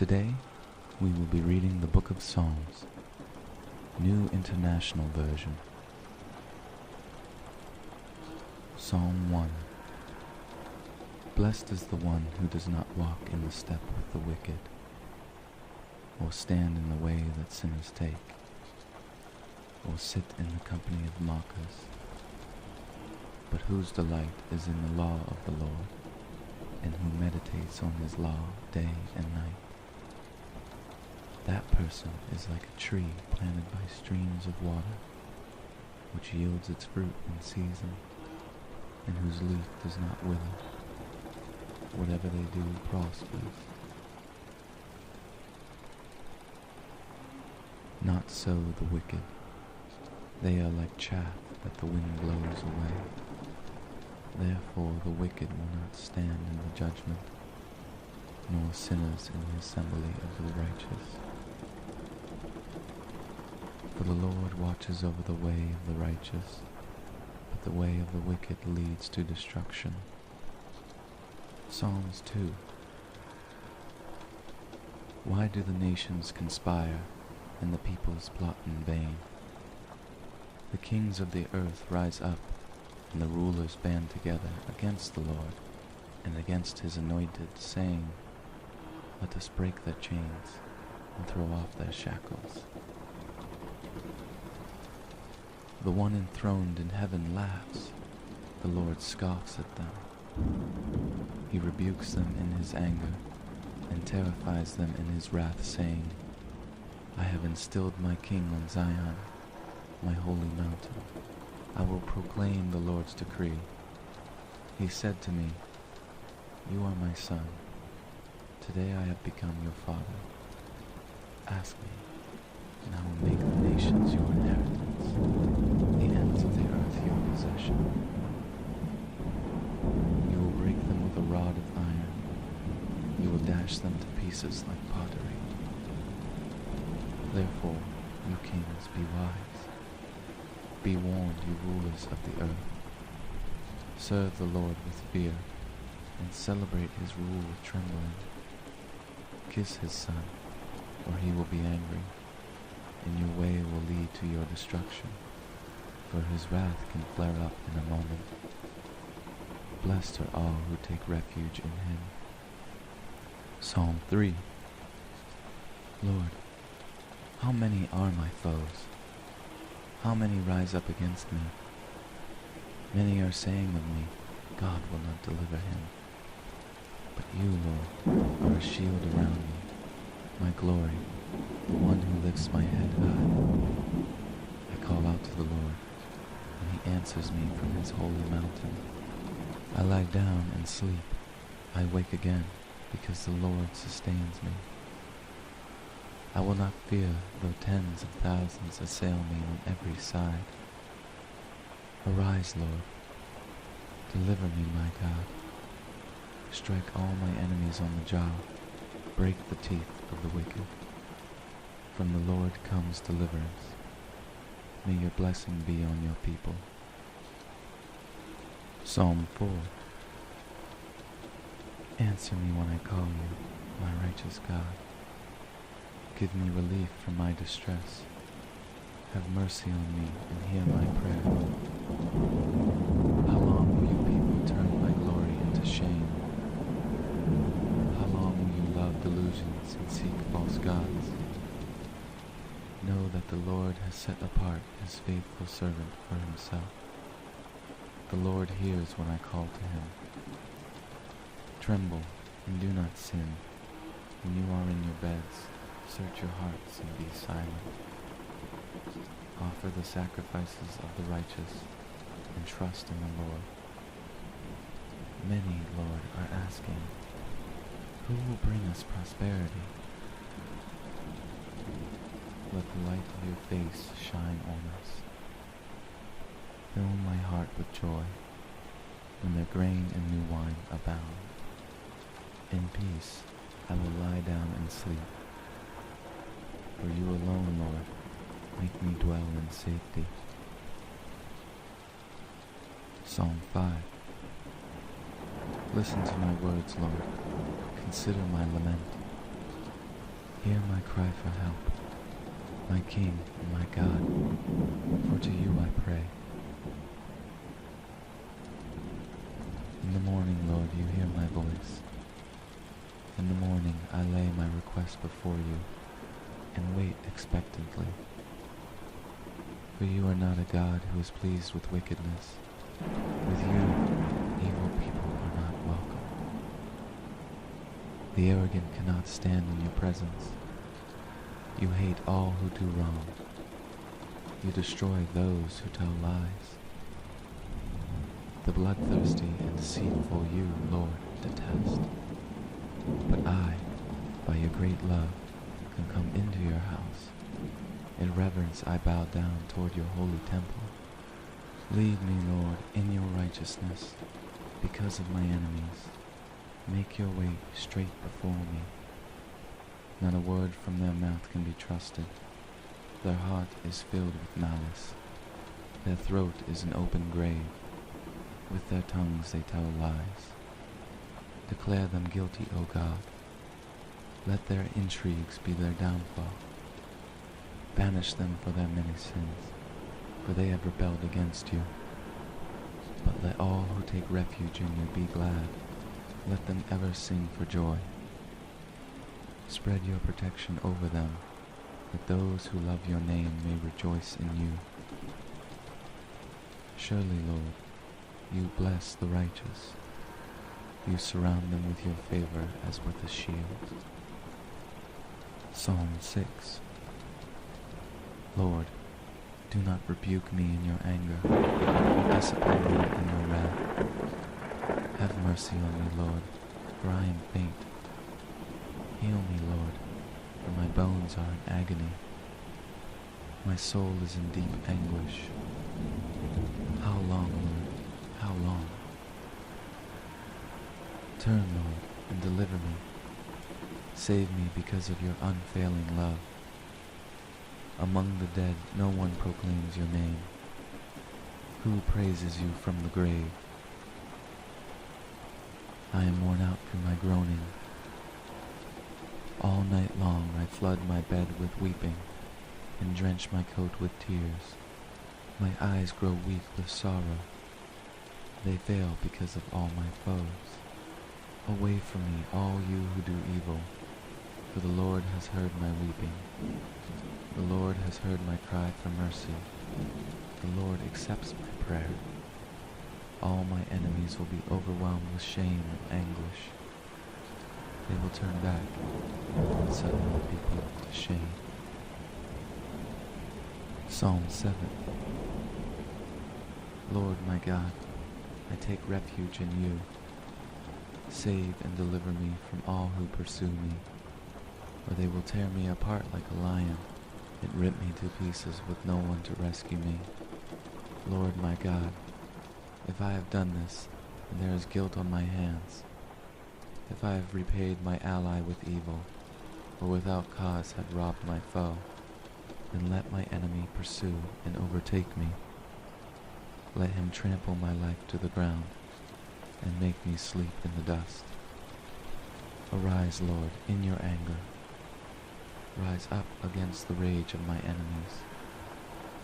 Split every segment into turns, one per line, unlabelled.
Today, we will be reading the Book of Psalms, New International Version. Psalm 1. Blessed is the one who does not walk in the step with the wicked, or stand in the way that sinners take, or sit in the company of mockers, but whose delight is in the law of the Lord, and who meditates on his law day and night. That person is like a tree planted by streams of water, which yields its fruit in season, and whose leaf does not wither. Whatever they do prospers. Not so the wicked. They are like chaff that the wind blows away. Therefore the wicked will not stand in the judgment, nor sinners in the assembly of the righteous. For the Lord watches over the way of the righteous, but the way of the wicked leads to destruction. Psalms 2. Why do the nations conspire, and the peoples plot in vain? The kings of the earth rise up, and the rulers band together against the Lord, and against his anointed, saying, Let us break their chains, and throw off their shackles. The one enthroned in heaven laughs, the Lord scoffs at them. He rebukes them in his anger, and terrifies them in his wrath, saying, I have instilled my king on Zion, my holy mountain. I will proclaim the Lord's decree. He said to me, You are my son. Today I have become your father. Ask me, and I will make the nations your inheritance, the ends of the earth your possession. You will break them with a rod of iron. You will dash them to pieces like pottery. Therefore, you kings, be wise. Be warned, you rulers of the earth. Serve the Lord with fear, and celebrate his rule with trembling. Kiss his son, or he will be angry, and your way will lead to your destruction, for his wrath can flare up in a moment. Blessed are all who take refuge in him. Psalm 3. Lord, how many are my foes? How many rise up against me? Many are saying of me, God will not deliver him. But you, Lord, are a shield around me, my glory, the one who lifts my head high. I call out to the Lord, and he answers me from his holy mountain. I lie down and sleep. I wake again, because the Lord sustains me. I will not fear though tens of thousands assail me on every side. Arise, Lord. Deliver me, my God. Strike all my enemies on the jaw. Break the teeth of the wicked. From the Lord comes deliverance. May your blessing be on your people. Psalm 4. Answer me when I call you, my righteous God. Give me relief from my distress. Have mercy on me and hear my prayer. How long will you people turn my glory into shame? How long will you love delusions and seek false gods? Know that the Lord has set apart his faithful servant for himself. The Lord hears when I call to him. Tremble and do not sin. When you are in your beds, search your hearts and be silent. Offer the sacrifices of the righteous and trust in the Lord. Many, Lord, are asking, who will bring us prosperity? Let the light of your face shine on us. Fill my heart with joy when their grain and new wine abound. In peace I will lie down and sleep. For you alone, Lord, make me dwell in safety. Psalm 5. Listen to my words, Lord. Consider my lament. Hear my cry for help, my King and my God, for to you I pray. In the morning, Lord, you hear my voice. In the morning I lay my request before you and wait expectantly. For you are not a God who is pleased with wickedness. With you, evil people are not welcome. The arrogant cannot stand in your presence. You hate all who do wrong. You destroy those who tell lies. The bloodthirsty and deceitful you, Lord, detest. But I, by your great love, can come into your house. In reverence I bow down toward your holy temple. Lead me, Lord, in your righteousness, because of my enemies. Make your way straight before me. Not a word from their mouth can be trusted. Their heart is filled with malice. Their throat is an open grave. With their tongues they tell lies. Declare them guilty, O God. Let their intrigues be their downfall. Banish them for their many sins, for they have rebelled against you. But let all who take refuge in you be glad. Let them ever sing for joy. Spread your protection over them, that those who love your name may rejoice in you. Surely, Lord, you bless the righteous. You surround them with your favor as with a shield. Psalm 6. Lord, do not rebuke me in your anger, or discipline me in your wrath. Have mercy on me, Lord, for I am faint. Heal me, Lord, for my bones are in agony. My soul is in deep anguish. How long, Lord? How long? Turn, Lord, and deliver me. Save me because of your unfailing love. Among the dead no one proclaims your name. Who praises you from the grave? I am worn out through my groaning. All night long I flood my bed with weeping, and drench my coat with tears. My eyes grow weak with sorrow. They fail because of all my foes. Away from me, all you who do evil, for the Lord has heard my weeping. The Lord has heard my cry for mercy. The Lord accepts my prayer. All my enemies will be overwhelmed with shame and anguish. They will turn back and suddenly be put to shame. Psalm 7. Lord my God, I take refuge in you. Save and deliver me from all who pursue me, or they will tear me apart like a lion and rip me to pieces with no one to rescue me. Lord my God, if I have done this, and there is guilt on my hands, if I have repaid my ally with evil, or without cause have robbed my foe, then let my enemy pursue and overtake me. Let him trample my life to the ground, and make me sleep in the dust. Arise, Lord, in your anger. Rise up against the rage of my enemies.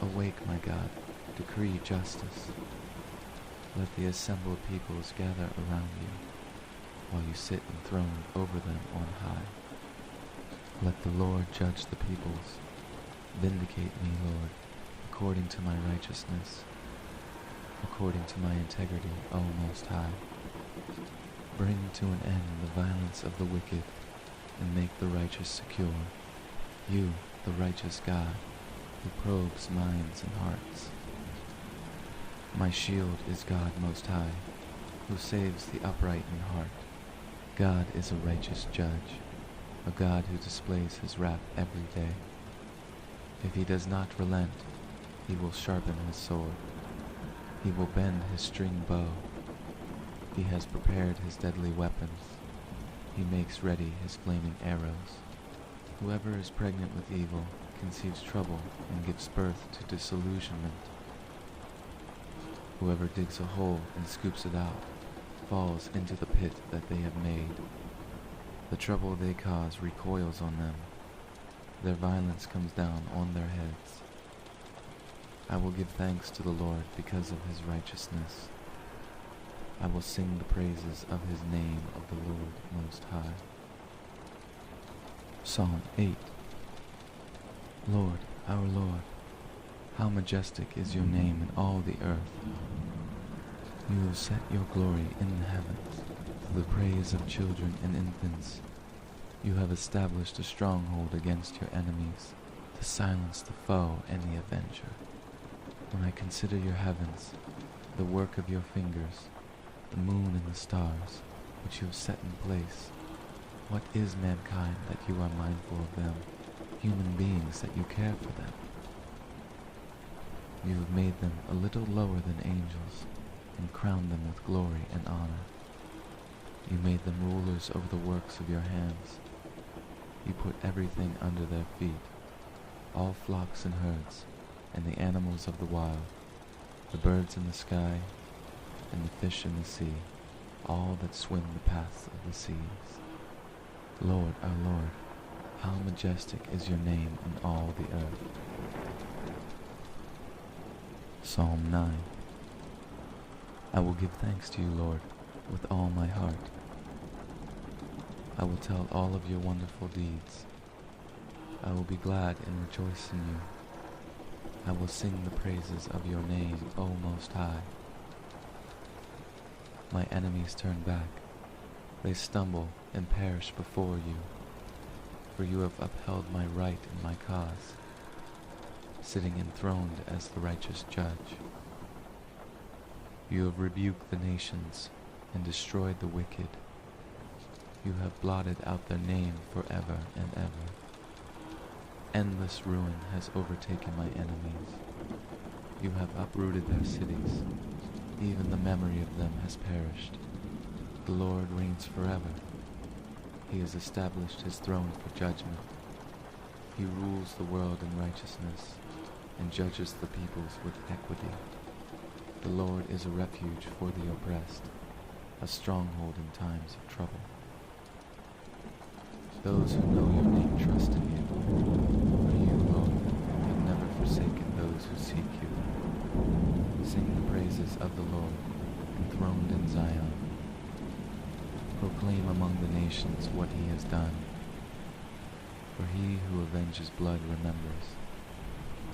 Awake, my God, decree justice. Let the assembled peoples gather around you, while you sit enthroned over them on high. Let the Lord judge the peoples. Vindicate me, Lord, according to my righteousness, according to my integrity, O Most High. Bring to an end the violence of the wicked, and make the righteous secure. You, the righteous God, who probes minds and hearts. My shield is God Most High, who saves the upright in heart. God is a righteous judge, a God who displays his wrath every day. If he does not relent, he will sharpen his sword. He will bend his string bow. He has prepared his deadly weapons. He makes ready his flaming arrows. Whoever is pregnant with evil conceives trouble and gives birth to disillusionment. Whoever digs a hole and scoops it out falls into the pit that they have made. The trouble they cause recoils on them, their violence comes down on their heads. I will give thanks to the Lord because of his righteousness. I will sing the praises of his name of the Lord Most High. Psalm 8. Lord, our Lord, how majestic is your name in all the earth. You have set your glory in the heavens, to the praise of children and infants. You have established a stronghold against your enemies, to silence the foe and the avenger. When I consider your heavens, the work of your fingers, the moon and the stars, which you have set in place, what is mankind that you are mindful of them, human beings that you care for them? You have made them a little lower than angels, and crowned them with glory and honor. You made them rulers over the works of your hands. You put everything under their feet, all flocks and herds, and the animals of the wild, the birds in the sky, and the fish in the sea, all that swim the paths of the seas. Lord, our Lord, how majestic is your name in all the earth. Psalm 9. I will give thanks to you, Lord, with all my heart. I will tell all of your wonderful deeds. I will be glad and rejoice in you. I will sing the praises of your name, O Most High. My enemies turn back. They stumble and perish before you. For you have upheld my right and my cause, sitting enthroned as the righteous judge. You have rebuked the nations and destroyed the wicked. You have blotted out their name forever and ever. Endless ruin has overtaken my enemies. You have uprooted their cities. Even the memory of them has perished. The Lord reigns forever. He has established his throne for judgment. He rules the world in righteousness and judges the peoples with equity. The Lord is a refuge for the oppressed, a stronghold in times of trouble. Those who know your name trust in you. For you, Lord, have never forsaken those who seek you. Sing the praises of the Lord, enthroned in Zion. Proclaim among the nations what he has done. For he who avenges blood remembers.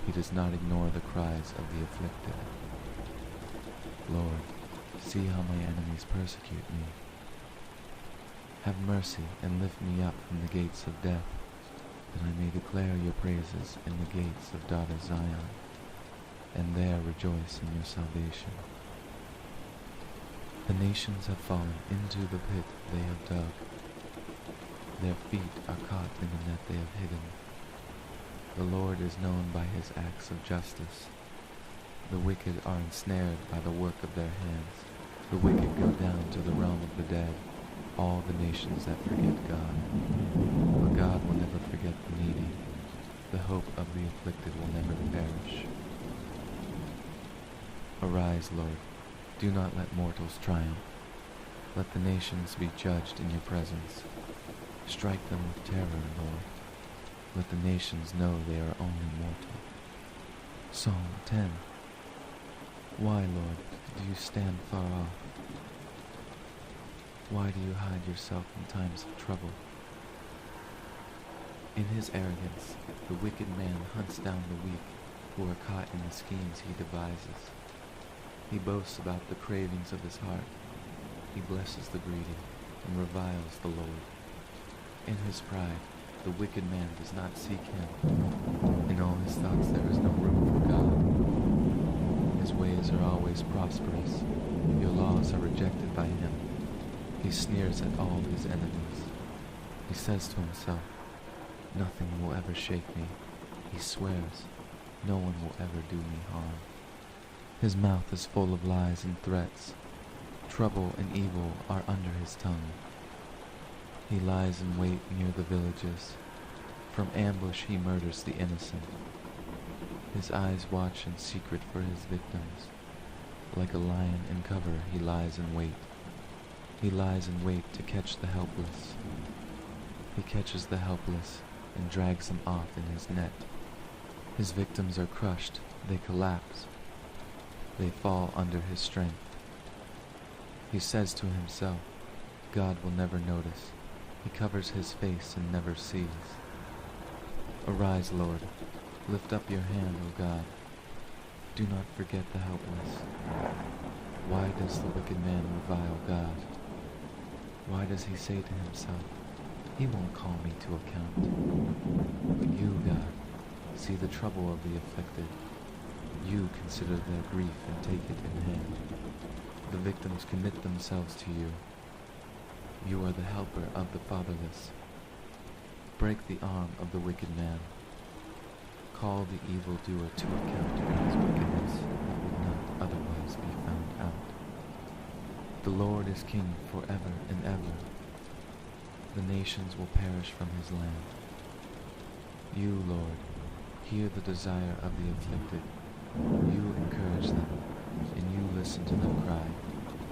He does not ignore the cries of the afflicted. Lord, see how my enemies persecute me. Have mercy and lift me up from the gates of death, that I may declare your praises in the gates of daughter Zion, and there rejoice in your salvation. The nations have fallen into the pit they have dug. Their feet are caught in the net they have hidden. The Lord is known by his acts of justice. The wicked are ensnared by the work of their hands. The wicked go down to the realm of the dead, all the nations that forget God. For God will never forget the needy. The hope of the afflicted will never perish. Arise, Lord. Do not let mortals triumph. Let the nations be judged in your presence. Strike them with terror, Lord. Let the nations know they are only mortal. Psalm 10. Why, Lord, do you stand far off? Why do you hide yourself in times of trouble? In his arrogance, the wicked man hunts down the weak who are caught in the schemes he devises. He boasts about the cravings of his heart. He blesses the greedy and reviles the Lord. In his pride, the wicked man does not seek him. In all his thoughts there is no room for God. His ways are always prosperous. Your laws are rejected by him. He sneers at all his enemies. He says to himself, nothing will ever shake me. He swears, no one will ever do me harm. His mouth is full of lies and threats. Trouble and evil are under his tongue. He lies in wait near the villages. From ambush he murders the innocent. His eyes watch in secret for his victims. Like a lion in cover, he lies in wait. He lies in wait to catch the helpless. He catches the helpless and drags them off in his net. His victims are crushed, they collapse, they fall under his strength. He says to himself, God will never notice. He covers his face and never sees. Arise, Lord, lift up your hand, O God. Do not forget the helpless. Why does the wicked man revile God? Why does he say to himself, he won't call me to account? But you, God, see the trouble of the afflicted. You consider their grief and take it in hand. The victims commit themselves to you. You are the helper of the fatherless. Break the arm of the wicked man. Call the evildoer to account for his wickedness that would not otherwise be found out. The Lord is king forever and ever. The nations will perish from his land. You, Lord, hear the desire of the afflicted. You encourage them, and you listen to them cry,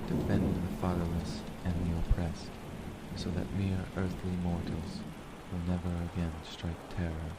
defending the fatherless and the oppressed, so that mere earthly mortals will never again strike terror